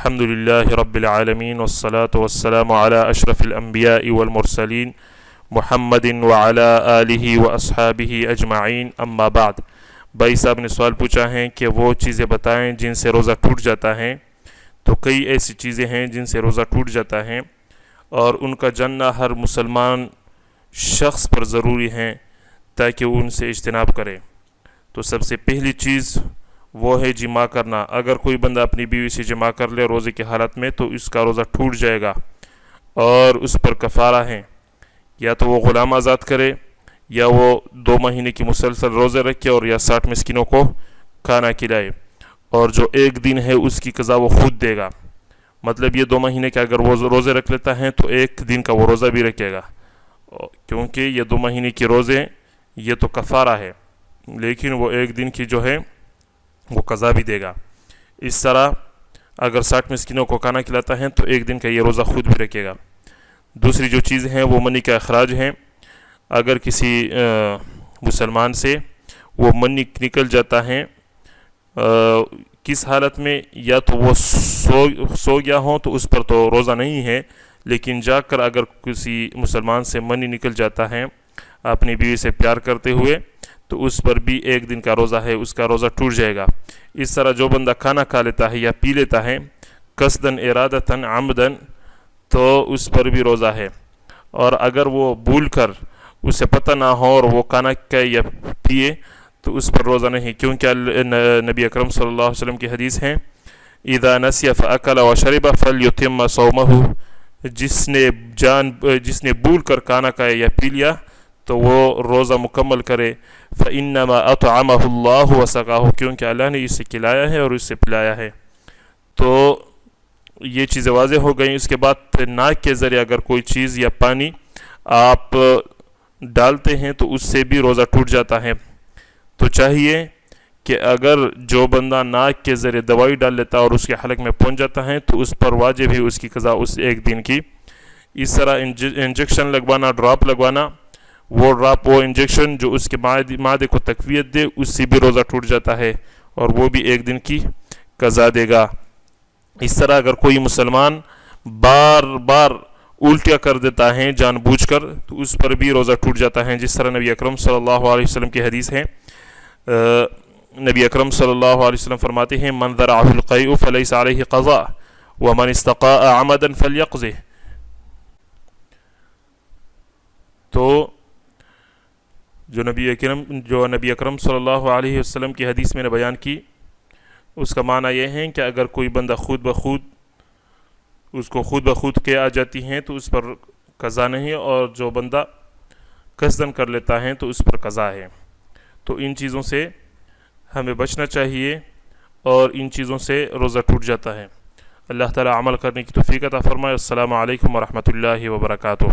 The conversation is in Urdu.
الحمد لله رب العالمين والصلاة والسلام على أشرف الأنبياء والمرسلين محمد وعلى آلہ وأصحابہ اجمعین اما بعد۔ بھائی صاحب نے سوال پوچھا ہے کہ وہ چیزیں بتائیں جن سے روزہ ٹوٹ جاتا ہے۔ تو کئی ایسی چیزیں ہیں جن سے روزہ ٹوٹ جاتا ہے اور ان کا جاننا ہر مسلمان شخص پر ضروری ہے تاکہ وہ ان سے اجتناب کرے۔ تو سب سے پہلی چیز وہ ہے جماع کرنا۔ اگر کوئی بندہ اپنی بیوی سے جماع کر لے روزے کی حالت میں تو اس کا روزہ ٹوٹ جائے گا اور اس پر کفارہ ہے، یا تو وہ غلام آزاد کرے یا وہ 2 مہینے کی مسلسل روزے رکھے اور یا 60 مسکینوں کو کھانا کھلائے، اور جو ایک دن ہے اس کی قضا وہ خود دے گا۔ مطلب یہ 2 مہینے کے اگر وہ روزے رکھ لیتا ہے تو 1 دن کا وہ روزہ بھی رکھے گا، کیونکہ یہ 2 مہینے کی روزے یہ تو کفارہ ہے، لیکن وہ 1 دن کی جو ہے وہ قضا بھی دے گا۔ اس طرح اگر 60 مسکینوں کو کھانا کھلاتا ہے تو 1 دن کا یہ روزہ خود بھی رکھے گا۔ دوسری جو چیز ہیں وہ منی کا اخراج ہے۔ اگر کسی مسلمان سے وہ منی نکل جاتا ہے کس حالت میں، یا تو وہ سو گیا ہو تو اس پر تو روزہ نہیں ہے، لیکن جا کر اگر کسی مسلمان سے منی نکل جاتا ہے اپنی بیوی سے پیار کرتے ہوئے تو اس پر بھی 1 دن کا روزہ ہے، اس کا روزہ ٹوٹ جائے گا۔ اس طرح جو بندہ کھانا کھا لیتا ہے یا پی لیتا ہے قصداً ارادتاً عمداً تو اس پر بھی روزہ ہے، اور اگر وہ بھول کر اسے پتہ نہ ہو اور وہ کھانا کھائے یا پیے تو اس پر روزہ نہیں، کیونکہ نبی اکرم صلی اللہ علیہ وسلم کی حدیث ہے اذا نسی فاکل وشرب فلیتم صومہ، جس نے بھول کر کھانا کھایا یا پی لیا تو وہ روزہ مکمل کرے۔ فإنما أطعمه الله وسقاه، کیونکہ اللہ نے اسے کھلایا ہے اور اسے پلایا ہے۔ تو یہ چیزیں واضح ہو گئیں۔ اس کے بعد ناک کے ذریعے اگر کوئی چیز یا پانی آپ ڈالتے ہیں تو اس سے بھی روزہ ٹوٹ جاتا ہے۔ تو چاہیے کہ اگر جو بندہ ناک کے ذریعے دوائی ڈال لیتا اور اس کے حلق میں پہنچ جاتا ہے تو اس پر واجب ہے اس کی قضا اس 1 دن کی۔ اس طرح انجیکشن لگوانا، ڈراپ لگوانا، وہ ڈراپ وہ انجیکشن جو اس کے معدے کو تقویت دے اس سے بھی روزہ ٹوٹ جاتا ہے اور وہ بھی 1 دن کی قضا دے گا۔ اس طرح اگر کوئی مسلمان بار بار الٹیاں کر دیتا ہے جان بوجھ کر تو اس پر بھی روزہ ٹوٹ جاتا ہے، جس طرح نبی اکرم صلی اللہ علیہ وسلم کی حدیث ہے۔ نبی اکرم صلی اللہ علیہ وسلم فرماتے ہیں من ذرعہ القیء فلیس علیہ قضاء ومن استقاء عمدا فلیقضہ۔ تو جو نبی اکرم صلی اللہ علیہ وسلم کی حدیث میں نے بیان کی اس کا معنی یہ ہے کہ اگر کوئی بندہ خود بخود کے آ جاتی ہیں تو اس پر قضا نہیں، اور جو بندہ قصداً کر لیتا ہے تو اس پر قضا ہے۔ تو ان چیزوں سے ہمیں بچنا چاہیے اور ان چیزوں سے روزہ ٹوٹ جاتا ہے۔ اللہ تعالی عمل کرنے کی توفیق عطا فرمائے۔ السلام علیکم ورحمۃ اللہ وبرکاتہ۔